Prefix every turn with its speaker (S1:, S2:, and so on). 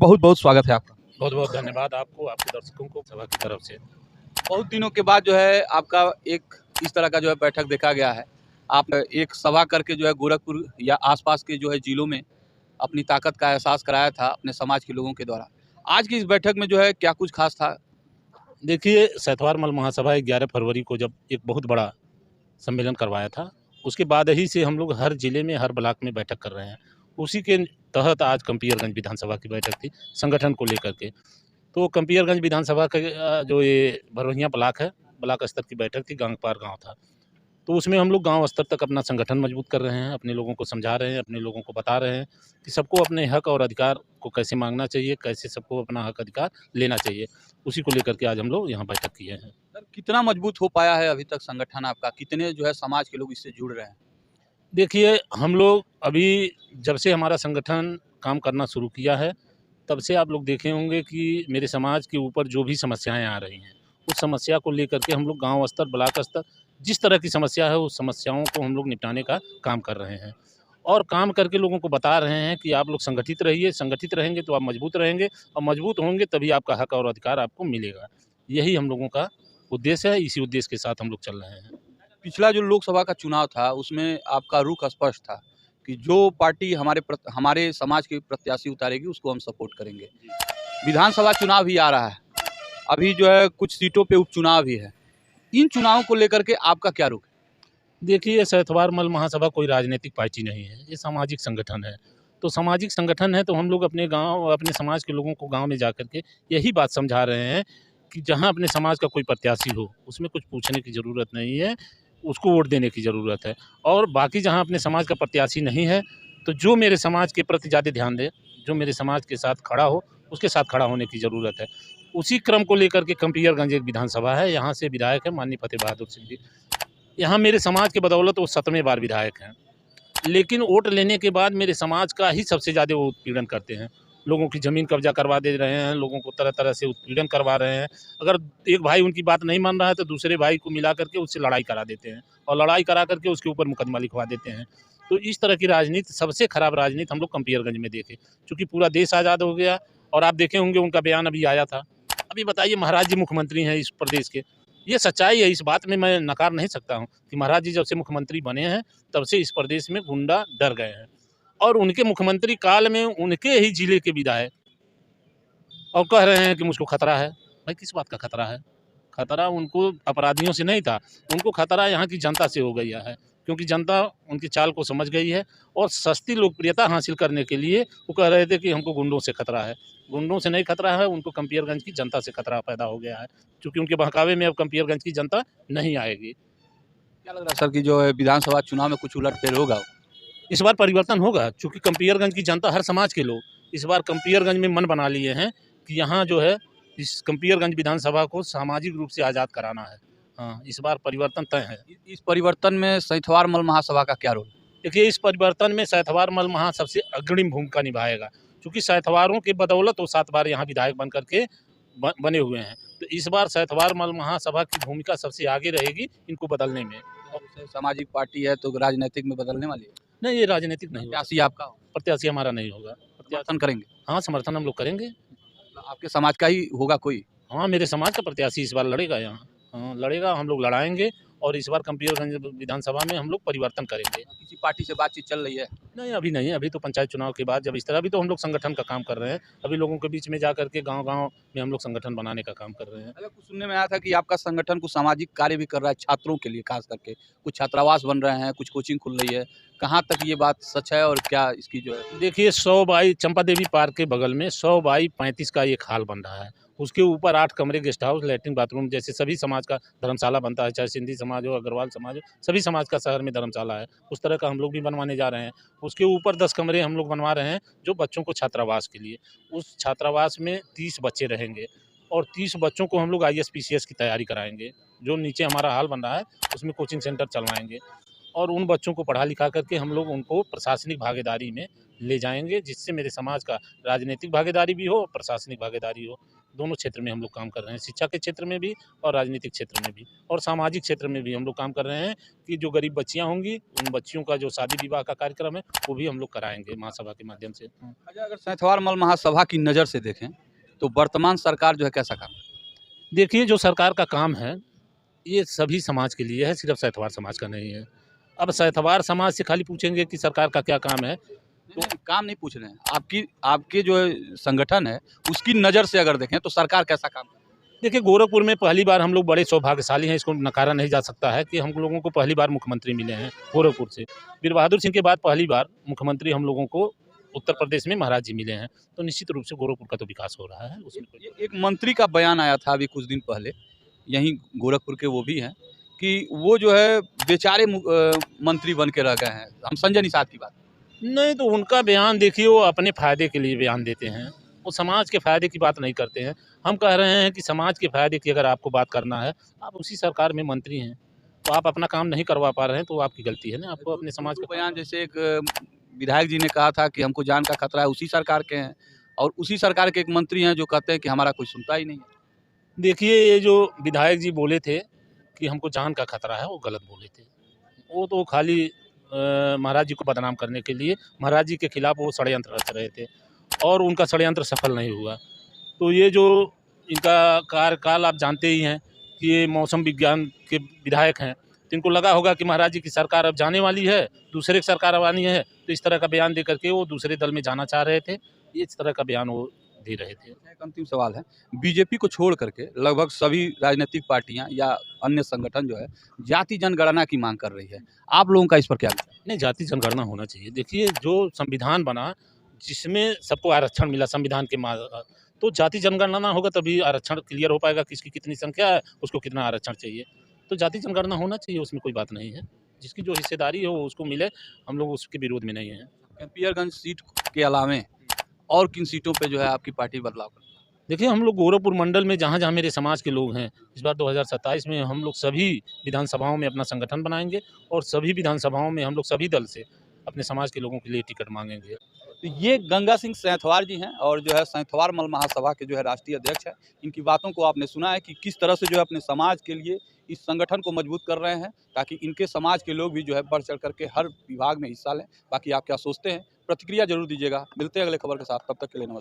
S1: बहुत बहुत स्वागत है आपका।
S2: बहुत बहुत धन्यवाद आपको, आपके दर्शकों को सभा की तरफ से।
S1: बहुत दिनों के बाद जो है आपका एक इस तरह का जो है बैठक देखा गया है। आप एक सभा करके जो है गोरखपुर या आसपास के जो है जिलों में अपनी ताकत का एहसास कराया था अपने समाज के लोगों के द्वारा। आज की इस बैठक में जो है क्या कुछ खास था?
S2: देखिए, सैतवार मल महासभा 11 फरवरी को जब एक बहुत बड़ा सम्मेलन करवाया था, उसके बाद ही से हम लोग हर जिले में, हर ब्लॉक में बैठक कर रहे हैं। उसी के तहत आज कंपियरगंज विधानसभा की बैठक थी, संगठन को लेकर के। तो कंपियरगंज विधानसभा का जो ये भरोहिया ब्लॉक है, ब्लॉक स्तर की बैठक थी, गांगपार गाँव था। तो उसमें हम लोग गांव स्तर तक अपना संगठन मजबूत कर रहे हैं, अपने लोगों को समझा रहे हैं, अपने लोगों को बता रहे हैं कि सबको अपने हक और अधिकार को कैसे मांगना चाहिए, कैसे सबको अपना हक अधिकार लेना चाहिए। उसी को लेकर के आज हम लोग यहाँ बैठक किए हैं।
S1: सर कितना मजबूत हो पाया है अभी तक संगठन आपका? कितने जो है समाज के लोग इससे जुड़ रहे हैं?
S2: देखिए, हम लोग अभी जब से हमारा संगठन काम करना शुरू किया है, तब से आप लोग देखे होंगे कि मेरे समाज के ऊपर जो भी समस्याएँ आ रही हैं, उस समस्या को लेकर के हम लोग गाँव स्तर, ब्लॉक स्तर, जिस तरह की समस्या है, उस समस्याओं को हम लोग निपटाने का काम कर रहे हैं। और काम करके लोगों को बता रहे हैं कि आप लोग संगठित रहिए, संगठित रहेंगे तो आप मजबूत रहेंगे और मजबूत होंगे तभी आपका हक और अधिकार आपको मिलेगा। यही हम लोगों का उद्देश्य है, इसी उद्देश्य के साथ हम लोग चल रहे हैं।
S1: पिछला जो लोकसभा का चुनाव था उसमें आपका रुख स्पष्ट था कि जो पार्टी हमारे समाज के प्रत्याशी उतारेगी उसको हम सपोर्ट करेंगे। विधानसभा चुनाव भी आ रहा है, अभी जो है कुछ सीटों पे उपचुनाव भी है। इन चुनावों को लेकर के आपका क्या रुख है?
S2: देखिए, सैतवार मल महासभा कोई राजनीतिक पार्टी नहीं है, ये सामाजिक संगठन है। तो सामाजिक संगठन है तो हम लोग अपने गाँव, अपने समाज के लोगों को गाँव में जा कर के यही बात समझा रहे हैं कि जहाँ अपने समाज का कोई प्रत्याशी हो, उसमें कुछ पूछने की ज़रूरत नहीं है, उसको वोट देने की ज़रूरत है। और बाकी जहाँ अपने समाज का प्रत्याशी नहीं है, तो जो मेरे समाज के प्रति ज़्यादा ध्यान दे, जो मेरे समाज के साथ खड़ा हो, उसके साथ खड़ा होने की ज़रूरत है। उसी क्रम को लेकर के कंपियरगंज एक विधानसभा है, यहाँ से विधायक है माननीय फतेह बहादुर सिंह जी। यहाँ मेरे समाज के बदौलत वो 7वें बार विधायक हैं। लेकिन वोट लेने के बाद मेरे समाज का ही सबसे ज़्यादा वो उत्पीड़न करते हैं। लोगों की ज़मीन कब्जा करवा दे रहे हैं, लोगों को तरह-तरह से उत्पीड़न करवा रहे हैं। अगर एक भाई उनकी बात नहीं मान रहा है तो दूसरे भाई को मिला करके उससे लड़ाई करा देते हैं और लड़ाई करा करके उसके ऊपर मुकदमा लिखवा देते हैं। तो इस तरह की राजनीति, सबसे खराब राजनीति हम लोग कंपियरगंज में देखे। चूँकि पूरा देश आज़ाद हो गया और आप देखे होंगे उनका बयान अभी आया था। अभी बताइए, महाराज जी मुख्यमंत्री हैं इस प्रदेश के। ये सच्चाई है, इस बात में मैं नकार नहीं सकता हूँ कि महाराज जी जब से मुख्यमंत्री बने हैं, तब से इस प्रदेश में गुंडा डर गए हैं। और उनके मुख्यमंत्री काल में उनके ही जिले के विधायक और कह रहे हैं कि मुझको खतरा है। भाई, किस बात का खतरा है? खतरा उनको अपराधियों से नहीं था, उनको खतरा यहाँ की जनता से हो गया है। क्योंकि जनता उनकी चाल को समझ गई है और सस्ती लोकप्रियता हासिल करने के लिए वो कह रहे थे कि हमको गुंडों से खतरा है। गुंडों से नहीं खतरा है, उनको कंपियरगंज की जनता से खतरा पैदा हो गया है। चूँकि उनके बहकावे में अब कंपियरगंज की जनता नहीं आएगी।
S1: क्या लग रहा है सर कि जो है विधानसभा चुनाव में कुछ उलट-फेर होगा?
S2: इस बार परिवर्तन होगा, चूँकि कंपियरगंज की जनता, हर समाज के लोग इस बार कंपियरगंज में मन बना लिए हैं कि यहाँ जो है इस कंपियरगंज विधानसभा को सामाजिक रूप से आज़ाद कराना है। हाँ, इस बार परिवर्तन तय है।
S1: इस परिवर्तन में सैंथवार मल महासभा का क्या रोल?
S2: देखिए, इस परिवर्तन में सैतवार मल महा सबसे अग्रणी भूमिका निभाएगा, क्योंकि सैतवारों के बदौलत वो 7 बार यहाँ विधायक बन करके बने हुए हैं। तो इस बार सैतवार मल महासभा की भूमिका सबसे आगे रहेगी इनको बदलने में।
S1: सामाजिक पार्टी है तो राजनीतिक में बदलने वाली है?
S2: नहीं, ये राजनीतिक नहीं होगा।
S1: प्रत्याशी आपका हो?
S2: प्रत्याशी हमारा नहीं होगा।
S1: समर्थन करेंगे?
S2: हाँ, समर्थन हम लोग करेंगे।
S1: आपके समाज का ही होगा कोई?
S2: हाँ, मेरे समाज का प्रत्याशी इस बार लड़ेगा यहाँ। हाँ, लड़ेगा, हम लोग लड़ाएँगे और इस बार कंपियरगंज विधानसभा में हम लोग परिवर्तन करेंगे।
S1: किसी पार्टी से बातचीत चल रही है?
S2: नहीं, अभी नहीं, अभी तो पंचायत चुनाव के बाद जब इस तरह, अभी तो हम लोग संगठन का काम कर रहे हैं। अभी लोगों के बीच में जा कर के गाँव-गाँव में हम लोग संगठन बनाने का काम कर रहे हैं।
S1: अच्छा, कुछ सुनने में आया था कि आपका संगठन कुछ सामाजिक कार्य भी कर रहा है छात्रों के लिए, खास करके कुछ छात्रावास बन रहे हैं, कुछ कोचिंग खुल रही है। कहाँ तक ये बात सच है और क्या इसकी जो है?
S2: देखिए, 100 बाई चंपा देवी पार्क के बगल में 100 बाई 35 का एक हॉल बन रहा है। उसके ऊपर 8 कमरे, गेस्ट हाउस, लैट्रिन, बाथरूम, जैसे सभी समाज का धर्मशाला बनता है, चाहे सिंधी समाज हो, अग्रवाल समाज हो, सभी समाज का शहर में धर्मशाला है। उस तरह का हम लोग भी बनवाने जा रहे हैं। उसके ऊपर 10 कमरे हम लोग बनवा रहे हैं, जो बच्चों को छात्रावास के लिए। उस छात्रावास में 30 बच्चे रहेंगे और 30 बच्चों को हम लोग आईएएस, पीसीएस की तैयारी कराएँगे। जो नीचे हमारा हॉल बन रहा है, उसमें कोचिंग सेंटर चलवाएँगे और उन बच्चों को पढ़ा लिखा करके हम लोग उनको प्रशासनिक भागीदारी में ले जाएंगे, जिससे मेरे समाज का राजनीतिक भागीदारी भी हो और प्रशासनिक भागीदारी हो। दोनों क्षेत्र में हम लोग काम कर रहे हैं, शिक्षा के क्षेत्र में भी और राजनीतिक क्षेत्र में भी और सामाजिक क्षेत्र में भी हम लोग काम कर रहे हैं कि जो गरीब बच्चियां होंगी उन बच्चियों का जो शादी विवाह का कार्यक्रम है वो भी हम लोग कराएंगे महासभा के माध्यम से।
S1: अच्छा, अगर सैंथवार मल महासभा की नज़र से देखें तो वर्तमान सरकार जो है कैसा काम
S2: देखिए, जो सरकार का काम है ये सभी समाज के लिए है, सिर्फ सैंथवार समाज का नहीं है। अब सैंथवार समाज से खाली पूछेंगे कि सरकार का क्या काम है,
S1: तो काम नहीं पूछ रहे हैं, आपकी आपके जो संगठन है उसकी नज़र से अगर देखें तो सरकार कैसा काम कर रही है?
S2: देखिए, गोरखपुर में पहली बार हम लोग बड़े सौभाग्यशाली हैं, इसको नकारा नहीं जा सकता है कि हम लोगों को पहली बार मुख्यमंत्री मिले हैं गोरखपुर से। वीर बहादुर सिंह के बाद पहली बार मुख्यमंत्री हम लोगों को उत्तर प्रदेश में महाराज जी मिले हैं, तो निश्चित रूप से गोरखपुर का तो विकास हो रहा है उसमें
S1: एक मंत्री का बयान आया था अभी कुछ दिन पहले, यहीं गोरखपुर के वो भी हैं, कि वो जो है बेचारे मंत्री बन के रह गए हैं। हम संजय निषाद की बात
S2: नहीं, तो उनका बयान देखिए वो अपने फ़ायदे के लिए बयान देते हैं, वो समाज के फ़ायदे की बात नहीं करते हैं। हम कह रहे हैं कि समाज के फ़ायदे की अगर आपको बात करना है, आप उसी सरकार में मंत्री हैं, तो आप अपना काम नहीं करवा पा रहे हैं, तो वो आपकी गलती है ना, आपको अपने समाज का
S1: बयान जैसे एक विधायक जी ने कहा था कि हमको जान का खतरा है, उसी सरकार के हैं, और उसी सरकार के एक मंत्री हैं जो कहते हैं कि हमारा कोई सुनता ही नहीं है।
S2: देखिए, ये जो विधायक जी बोले थे कि हमको जान का खतरा है, वो गलत बोले थे। वो तो खाली महाराज जी को बदनाम करने के लिए महाराज जी के खिलाफ वो षड्यंत्र रच रहे थे और उनका षड्यंत्र सफल नहीं हुआ। तो ये जो इनका कार्यकाल आप जानते ही हैं कि ये मौसम विज्ञान के विधायक हैं, तो इनको लगा होगा कि महाराज जी की सरकार अब जाने वाली है, दूसरे की सरकार अब आनी है, तो इस तरह का बयान दे करके वो दूसरे दल में जाना चाह रहे थे। ये इस तरह का बयान वो दे रहे थे।
S1: एक अंतिम सवाल है, बीजेपी को छोड़ करके लगभग सभी राजनीतिक पार्टियां या अन्य संगठन जो है जाति जनगणना की मांग कर रही है, आप लोगों का इस पर क्या विचार है?
S2: नहीं, जाति जनगणना होना चाहिए। देखिए, जो संविधान बना जिसमें सबको आरक्षण मिला संविधान के तो जाति जनगणना होगा तभी आरक्षण क्लियर हो पाएगा, किसकी कितनी संख्या है, उसको कितना आरक्षण चाहिए। तो जाति जनगणना होना चाहिए, उसमें कोई बात नहीं है। जिसकी जो हिस्सेदारी हो उसको मिले, हम लोग उसके विरोध में नहीं हैं।
S1: पियरगंज सीट के अलावे और किन सीटों पे जो है आपकी पार्टी बदलाव कर?
S2: देखिए, हम लोग गोरखपुर मंडल में जहाँ-जहाँ मेरे समाज के लोग हैं, इस बार 2027 में हम लोग सभी विधानसभाओं में अपना संगठन बनाएँगे और सभी विधानसभाओं में हम लोग सभी दल से अपने समाज के लोगों के लिए टिकट माँगेंगे।
S1: तो ये गंगा सिंह सैंथवार जी हैं और जो है सैंथवार मल महासभा के जो है राष्ट्रीय अध्यक्ष हैं। इनकी बातों को आपने सुना है कि किस तरह से जो है अपने समाज के लिए इस संगठन को मजबूत कर रहे हैं, ताकि इनके समाज के लोग भी जो है बढ़ चढ़ करके हर विभाग में हिस्सा लें। बाकी आप क्या सोचते हैं, प्रतिक्रिया जरूर दीजिएगा। मिलते हैं अगले खबर के साथ, तब तक के लिए नमस्कार।